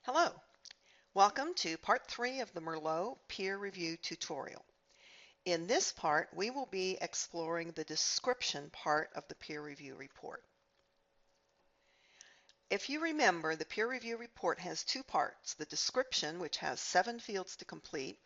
Hello, welcome to part 3 of the MERLOT peer review tutorial. In this part, we will be exploring the description part of the peer review report. If you remember, the peer review report has two parts: the description, which has 7 fields to complete.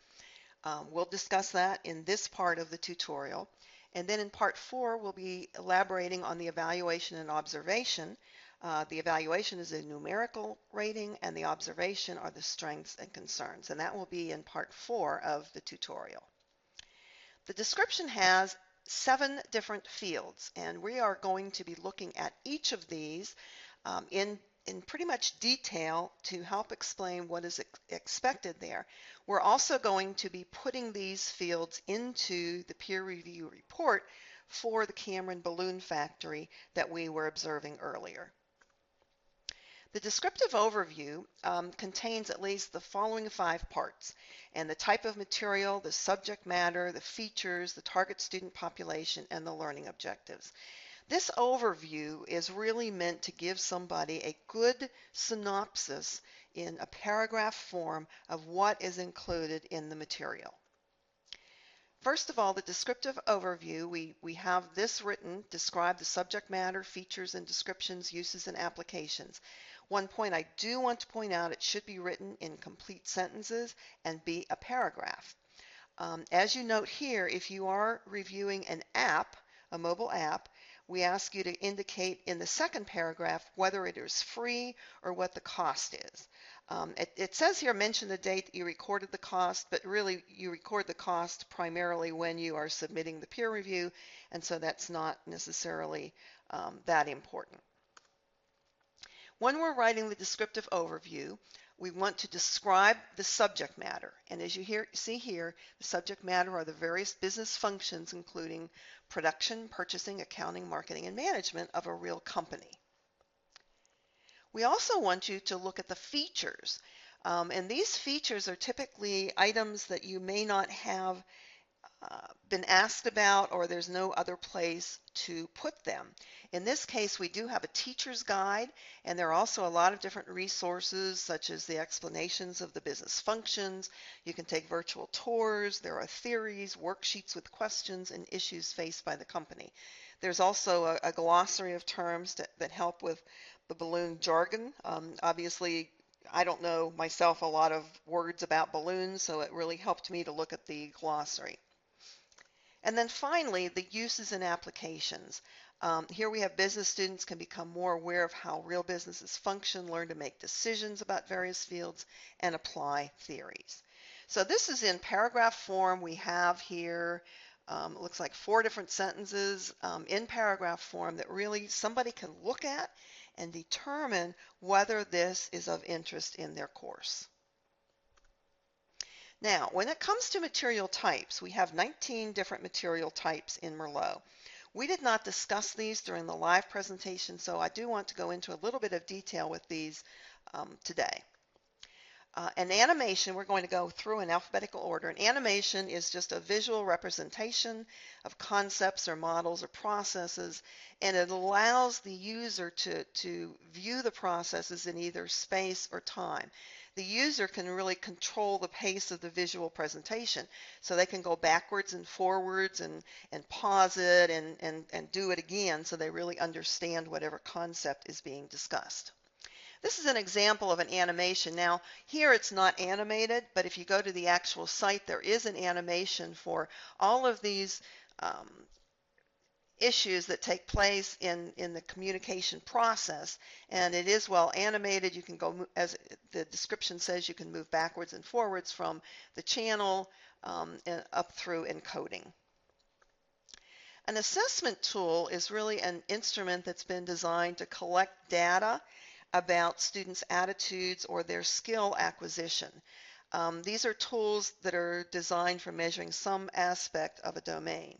We'll discuss that in this part of the tutorial. And then in part 4, we'll be elaborating on the evaluation and observation. The evaluation is a numerical rating, and the observation are the strengths and concerns. And that will be in part 4 of the tutorial. The description has 7 different fields, and we are going to be looking at each of these in pretty much detail to help explain what is expected there. We're also going to be putting these fields into the peer review report for the Cameron Balloon Factory that we were observing earlier. The descriptive overview contains at least the following 5 parts: and the type of material, the subject matter, the features, the target student population, and the learning objectives. This overview is really meant to give somebody a good synopsis in a paragraph form of what is included in the material. First of all, the descriptive overview, we have this written: describe the subject matter, features and descriptions, uses and applications. One point I do want to point out: it should be written in complete sentences and be a paragraph. As you note here, if you are reviewing an app, a mobile app, we ask you to indicate in the second paragraph whether it is free or what the cost is. It says here, mention the date that you recorded the cost, but really you record the cost primarily when you are submitting the peer review, and so that's not necessarily that important. When we're writing the descriptive overview, we want to describe the subject matter. And as you see here, the subject matter are the various business functions, including production, purchasing, accounting, marketing, and management of a real company. We also want you to look at the features. And these features are typically items that you may not have been asked about, or there's no other place to put them. In this case, we do have a teacher's guide, and there are also a lot of different resources, such as the explanations of the business functions. You can take virtual tours. There are theories, worksheets with questions, and issues faced by the company. There's also a glossary of terms that help with the balloon jargon. Obviously, I don't know myself a lot of words about balloons, so it really helped me to look at the glossary. And then finally, the uses and applications. Here we have business students can become more aware of how real businesses function, learn to make decisions about various fields, and apply theories. So this is in paragraph form. We have here, it looks like 4 different sentences in paragraph form that really somebody can look at and determine whether this is of interest in their course. Now, when it comes to material types, we have 19 different material types in MERLOT. We did not discuss these during the live presentation, so I do want to go into a little bit of detail with these today. An animation, we're going to go through in alphabetical order. An animation is just a visual representation of concepts or models or processes, and it allows the user to view the processes in either space or time. The user can really control the pace of the visual presentation, so they can go backwards and forwards and pause it and do it again, so they really understand whatever concept is being discussed. This is an example of an animation. Now, here it's not animated, but if you go to the actual site, there is an animation for all of these issues that take place in the communication process, and it is well animated. You can go, as the description says, you can move backwards and forwards from the channel and up through encoding. An assessment tool is really an instrument that's been designed to collect data about students' attitudes or their skill acquisition. These are tools that are designed for measuring some aspect of a domain.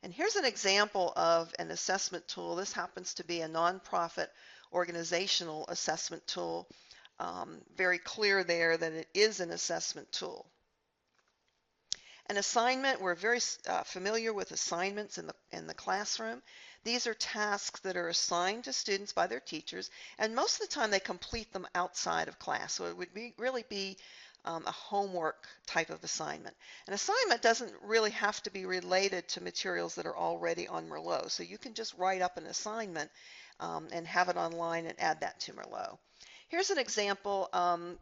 And here's an example of an assessment tool. This happens to be a nonprofit organizational assessment tool. Very clear there that it is an assessment tool. An assignment, we're very familiar with assignments in the classroom. These are tasks that are assigned to students by their teachers, and most of the time they complete them outside of class. So it would really be a homework type of assignment. An assignment doesn't really have to be related to materials that are already on MERLOT. So you can just write up an assignment and have it online and add that to MERLOT. Here's an example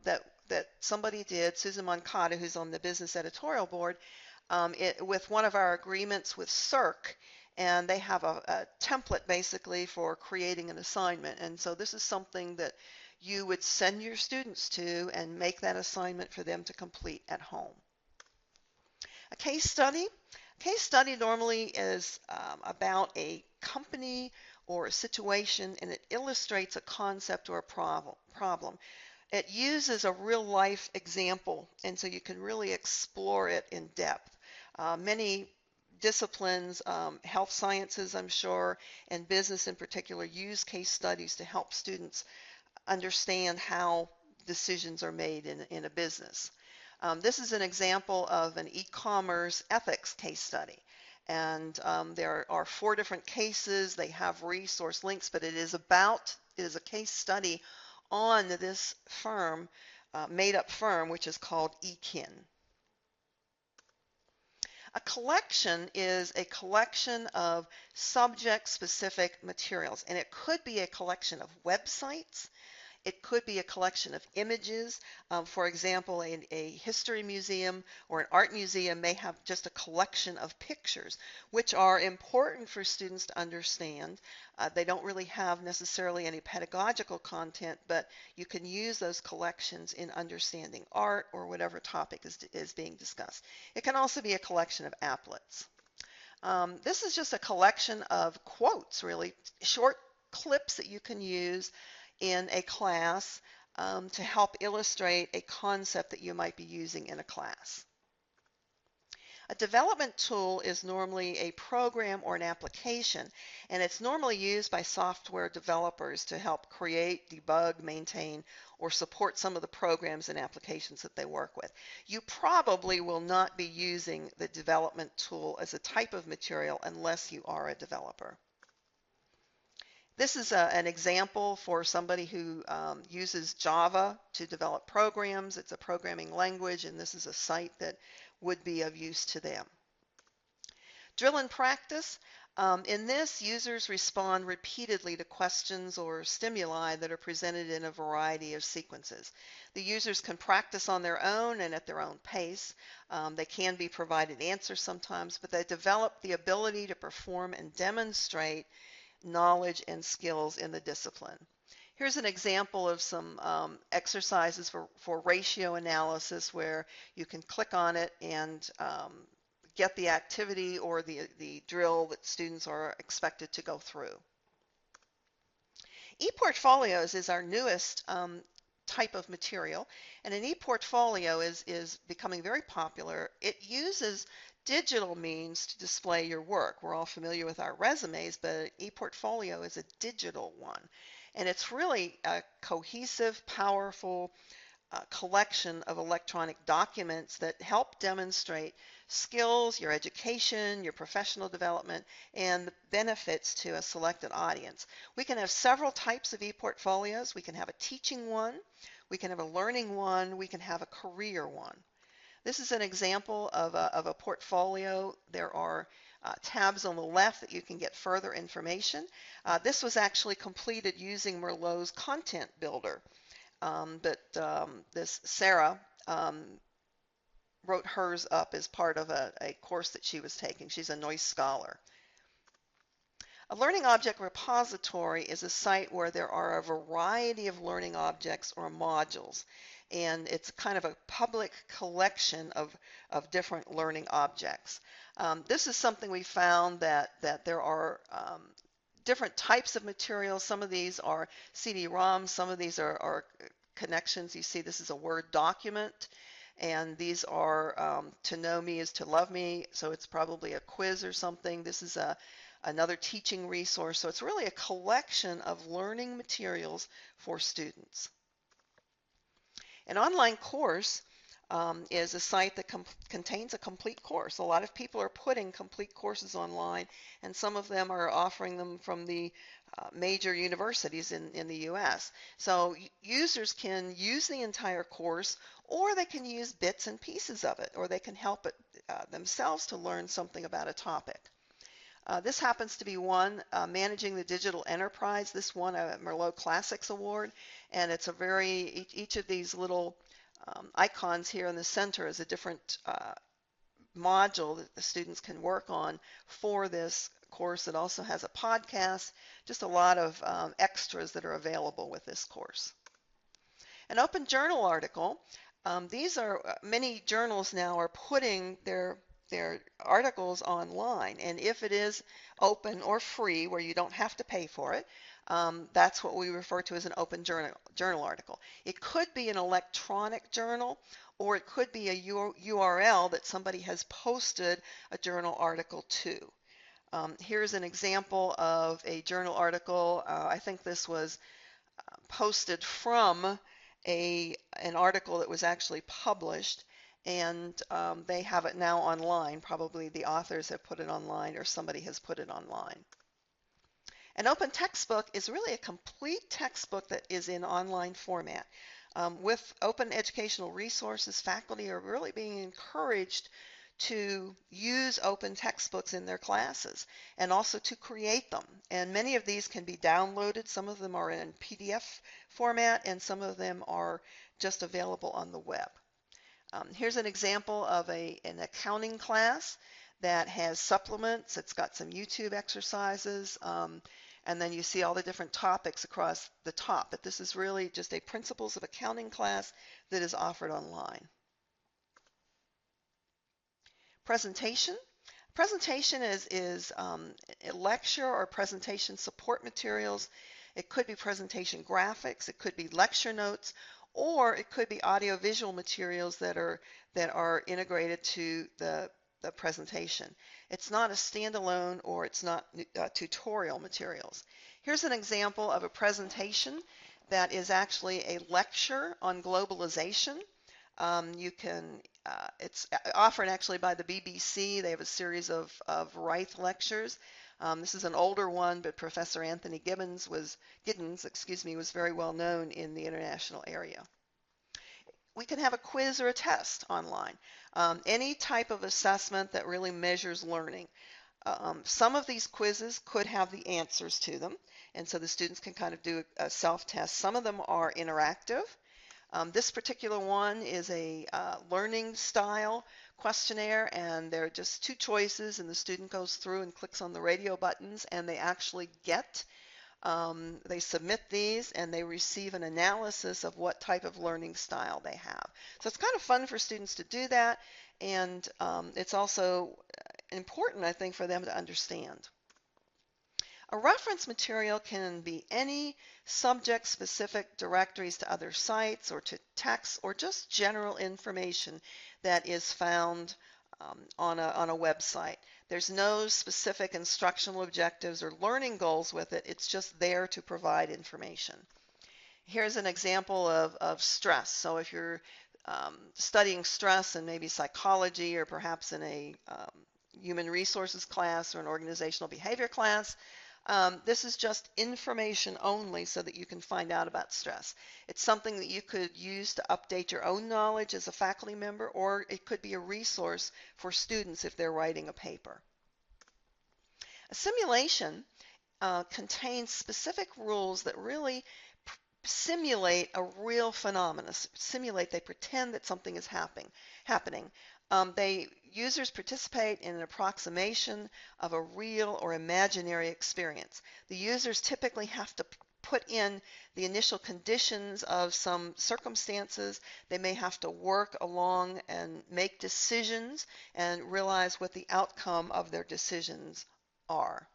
that somebody did, Susan Moncada, who's on the business editorial board, with one of our agreements with CERC, and they have a template basically for creating an assignment. And so this is something that you would send your students to and make that assignment for them to complete at home. A case study. A case study normally is about a company or a situation, and it illustrates a concept or a problem. It uses a real life example, and so you can really explore it in depth. Many disciplines, health sciences, I'm sure, and business in particular, use case studies to help students understand how decisions are made in a business. This is an example of an e-commerce ethics case study. And there are 4 different cases. They have resource links, but it is a case study on this firm, made-up firm, which is called Ekin. A collection is a collection of subject-specific materials, and it could be a collection of websites. It could be a collection of images. For example, a history museum or an art museum may have just a collection of pictures, which are important for students to understand. They don't really have necessarily any pedagogical content, but you can use those collections in understanding art or whatever topic is being discussed. It can also be a collection of applets. This is just a collection of quotes, really, short clips that you can use in a class to help illustrate a concept that you might be using in a class. A development tool is normally a program or an application, and it's normally used by software developers to help create, debug, maintain, or support some of the programs and applications that they work with. You probably will not be using the development tool as a type of material unless you are a developer. This is an example for somebody who uses Java to develop programs. It's a programming language, and this is a site that would be of use to them. Drill and practice. In this, users respond repeatedly to questions or stimuli that are presented in a variety of sequences. The users can practice on their own and at their own pace. They can be provided answers sometimes, but they develop the ability to perform and demonstrate knowledge and skills in the discipline. Here's an example of some exercises for ratio analysis where you can click on it and get the activity or the drill that students are expected to go through. E-portfolios is our newest type of material, and an e-portfolio is becoming very popular. It uses digital means to display your work. We're all familiar with our resumes, but e-portfolio is a digital one. And it's really a cohesive, powerful collection of electronic documents that help demonstrate skills, your education, your professional development, and the benefits to a selected audience. We can have several types of e-portfolios. We can have a teaching one, we can have a learning one, we can have a career one. This is an example of a portfolio. There are tabs on the left that you can get further information. This was actually completed using MERLOT's content builder. This Sarah wrote hers up as part of a course that she was taking. She's a Noyce scholar. A learning object repository is a site where there are a variety of learning objects or modules, and it's kind of a public collection of different learning objects. This is something we found that there are different types of materials. Some of these are CD-ROMs, some of these are connections. You see this is a Word document, and these are to know me is to love me, so it's probably a quiz or something. This is another teaching resource, so it's really a collection of learning materials for students. An online course is a site that contains a complete course. A lot of people are putting complete courses online, and some of them are offering them from the major universities in the US. So users can use the entire course, or they can use bits and pieces of it, or they can help it themselves to learn something about a topic. This happens to be one, Managing the Digital Enterprise. This won a MERLOT Classics Award, and it's a very, each of these little icons here in the center is a different module that the students can work on for this course. It also has a podcast, just a lot of extras that are available with this course. An open journal article. These are many journals now are putting their articles online, and if it is open or free where you don't have to pay for it, that's what we refer to as an open journal article. It could be an electronic journal, or it could be a URL that somebody has posted a journal article to. Here's an example of a journal article. I think this was posted from an article that was actually published, and they have it now online. Probably the authors have put it online, or somebody has put it online. An open textbook is really a complete textbook that is in online format. With open educational resources, faculty are really being encouraged to use open textbooks in their classes and also to create them. And many of these can be downloaded. Some of them are in PDF format, and some of them are just available on the web. Here's an example of an accounting class that has supplements. It's got some YouTube exercises, and then you see all the different topics across the top. But this is really just a Principles of Accounting class that is offered online. Presentation. Presentation is a lecture or presentation support materials. It could be presentation graphics, it could be lecture notes, or it could be audiovisual materials that are integrated to the presentation. It's not a standalone, or it's not tutorial materials. Here's an example of a presentation that is actually a lecture on globalization. It's offered actually by the BBC. They have a series of Reith lectures. This is an older one, but Professor Anthony Giddens was very well known in the international area. We can have a quiz or a test online. Any type of assessment that really measures learning. Some of these quizzes could have the answers to them, and so the students can kind of do a self-test. Some of them are interactive. This particular one is a learning style questionnaire, and there are just two choices, and the student goes through and clicks on the radio buttons, and they actually they submit these, and they receive an analysis of what type of learning style they have. So it's kind of fun for students to do that, and it's also important, I think, for them to understand. A reference material can be any subject-specific directories to other sites, or to text, or just general information that is found on a website. There's no specific instructional objectives or learning goals with it. It's just there to provide information. Here's an example of stress. So if you're studying stress in maybe psychology, or perhaps in a human resources class or an organizational behavior class, this is just information only so that you can find out about stress. It's something that you could use to update your own knowledge as a faculty member, or it could be a resource for students if they're writing a paper. A simulation contains specific rules that really simulate a real phenomenon. They pretend that something is happening. Users participate in an approximation of a real or imaginary experience. The users typically have to put in the initial conditions of some circumstances. They may have to work along and make decisions and realize what the outcome of their decisions are.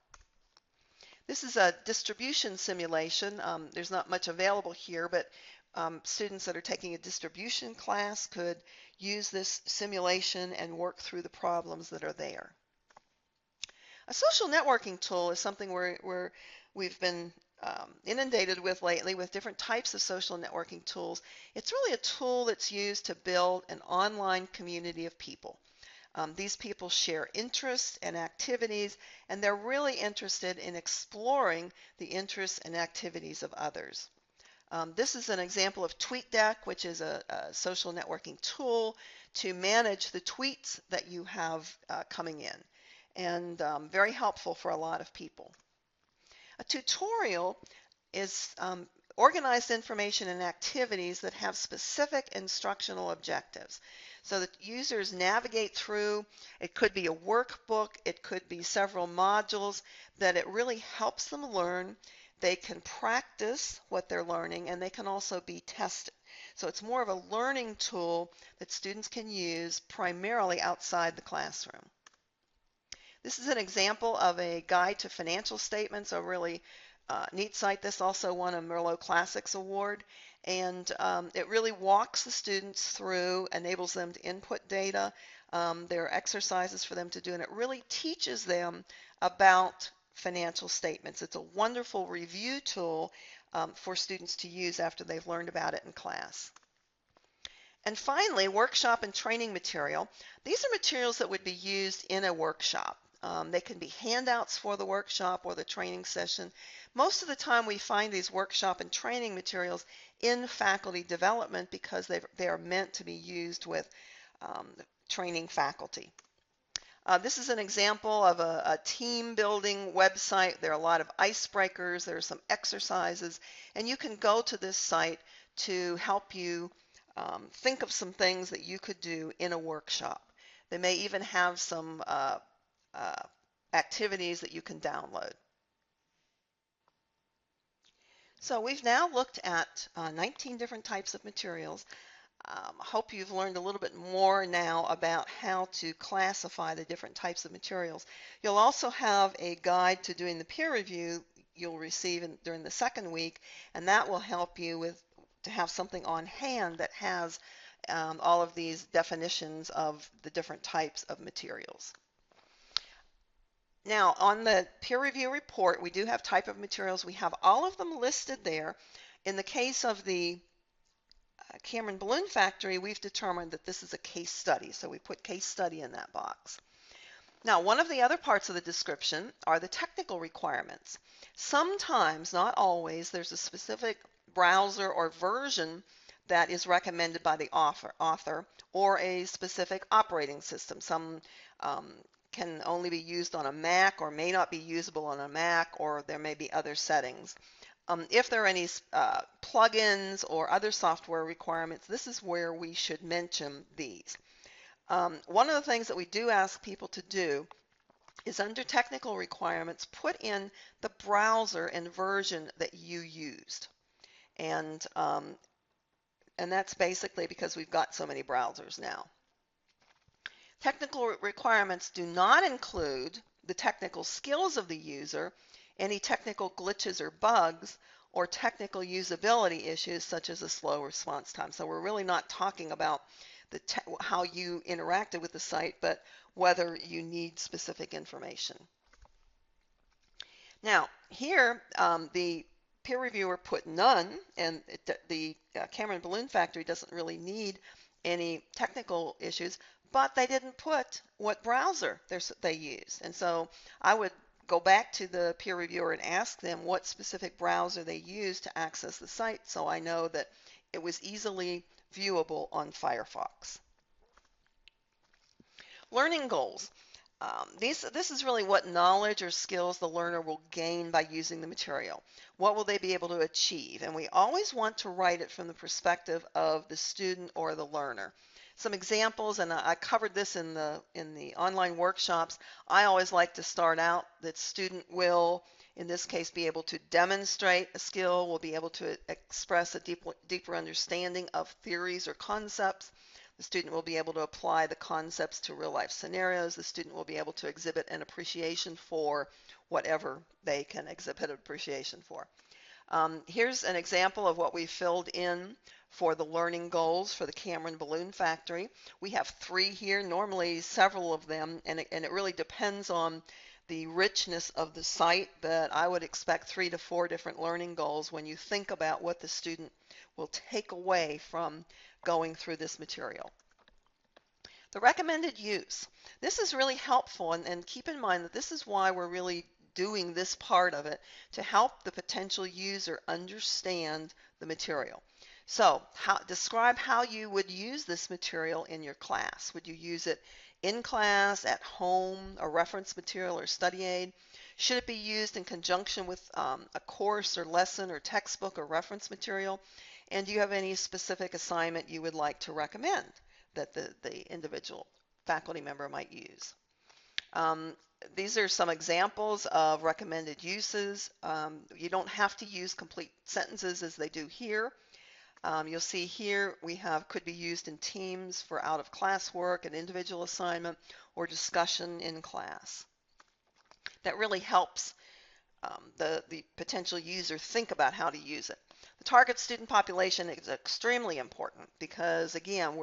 This is a distribution simulation. There's not much available here, but students that are taking a distribution class could use this simulation and work through the problems that are there. A social networking tool is something where we've been inundated with lately with different types of social networking tools. It's really a tool that's used to build an online community of people. These people share interests and activities, and they're really interested in exploring the interests and activities of others. This is an example of TweetDeck, which is a social networking tool to manage the tweets that you have coming in, and very helpful for a lot of people. A tutorial is organized information and activities that have specific instructional objectives. So that users navigate through, it could be a workbook, it could be several modules, that it really helps them learn. They can practice what they're learning, and they can also be tested. So it's more of a learning tool that students can use primarily outside the classroom. This is an example of a guide to financial statements, a really neat site. This also won a MERLOT Classics Award, and it really walks the students through, enables them to input data. There are exercises for them to do, and it really teaches them about financial statements. It's a wonderful review tool for students to use after they've learned about it in class. And finally, workshop and training material. These are materials that would be used in a workshop. They can be handouts for the workshop or the training session. Most of the time we find these workshop and training materials in faculty development because they are meant to be used with training faculty. This is an example of a team building website. There are a lot of icebreakers, there are some exercises, and you can go to this site to help you think of some things that you could do in a workshop. They may even have some activities that you can download. So we've now looked at 19 different types of materials. I hope you've learned a little bit more now about how to classify the different types of materials. You'll also have a guide to doing the peer review you'll receive during the second week, and that will help you to have something on hand that has all of these definitions of the different types of materials. Now, on the peer review report, we do have type of materials. We have all of them listed there. In the case of the Cameron Balloon Factory, we've determined that this is a case study, so we put case study in that box. Now, one of the other parts of the description are the technical requirements. Sometimes, not always, there's a specific browser or version that is recommended by the author or a specific operating system. Some can only be used on a Mac or may not be usable on a Mac, or there may be other settings. If there are any plugins or other software requirements, this is where we should mention these. One of the things that we do ask people to do is under technical requirements, put in the browser and version that you used. And that's basically because we've got so many browsers now. Technical requirements do not include the technical skills of the user, any technical glitches or bugs, or technical usability issues such as a slow response time. So we're really not talking about how you interacted with the site, but whether you need specific information. Now, here the peer reviewer put none, and the Cameron Balloon Factory doesn't really need any technical issues, but they didn't put what browser they use. And so I would go back to the peer reviewer and ask them what specific browser they use to access the site, so I know that it was easily viewable on Firefox. Learning goals. This is really what knowledge or skills the learner will gain by using the material. What will they be able to achieve? And we always want to write it from the perspective of the student or the learner. Some examples, and I covered this in the online workshops. I always like to start out that student will, in this case, be able to demonstrate a skill, will be able to express a deeper understanding of theories or concepts. The student will be able to apply the concepts to real-life scenarios. The student will be able to exhibit an appreciation for whatever they can exhibit appreciation for. Here's an example of what we filled in for the learning goals for the Cameron Balloon Factory. We have 3 here, normally several of them, and it really depends on the richness of the site, but I would expect 3 to 4 different learning goals when you think about what the student will take away from going through this material. The recommended use. This is really helpful, and keep in mind that this is why we're really doing this part of it, to help the potential user understand the material. So describe how you would use this material in your class. Would you use it in class, at home, a reference material or study aid? Should it be used in conjunction with a course or lesson or textbook or reference material? And do you have any specific assignment you would like to recommend that the individual faculty member might use? These are some examples of recommended uses. You don't have to use complete sentences as they do here. You'll see here we have could be used in teams for out of class work, an individual assignment, or discussion in class. That really helps the potential user think about how to use it. The target student population is extremely important because, again,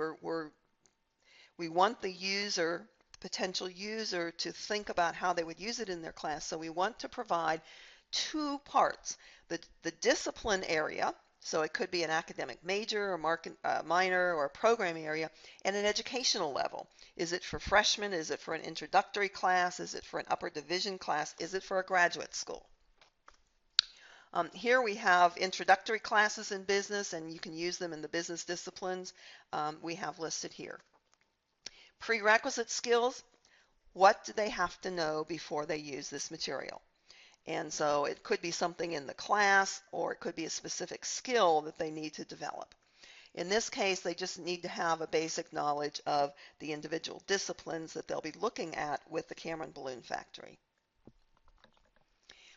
we want the user, potential user, to think about how they would use it in their class. So we want to provide two parts. The discipline area, so it could be an academic major or minor or a program area, and an educational level. Is it for freshmen? Is it for an introductory class? Is it for an upper division class? Is it for a graduate school? Here we have introductory classes in business, and you can use them in the business disciplines we have listed here. Prerequisite skills, what do they have to know before they use this material? And so it could be something in the class, or it could be a specific skill that they need to develop. In this case, they just need to have a basic knowledge of the individual disciplines that they'll be looking at with the Cameron Balloon Factory.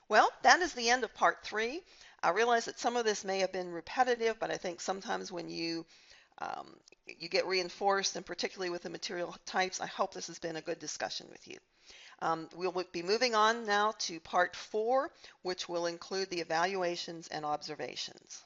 Well, that is the end of part 3. I realize that some of this may have been repetitive, but I think sometimes when you get reinforced, and particularly with the material types, I hope this has been a good discussion with you. We'll be moving on now to part 4, which will include the evaluations and observations.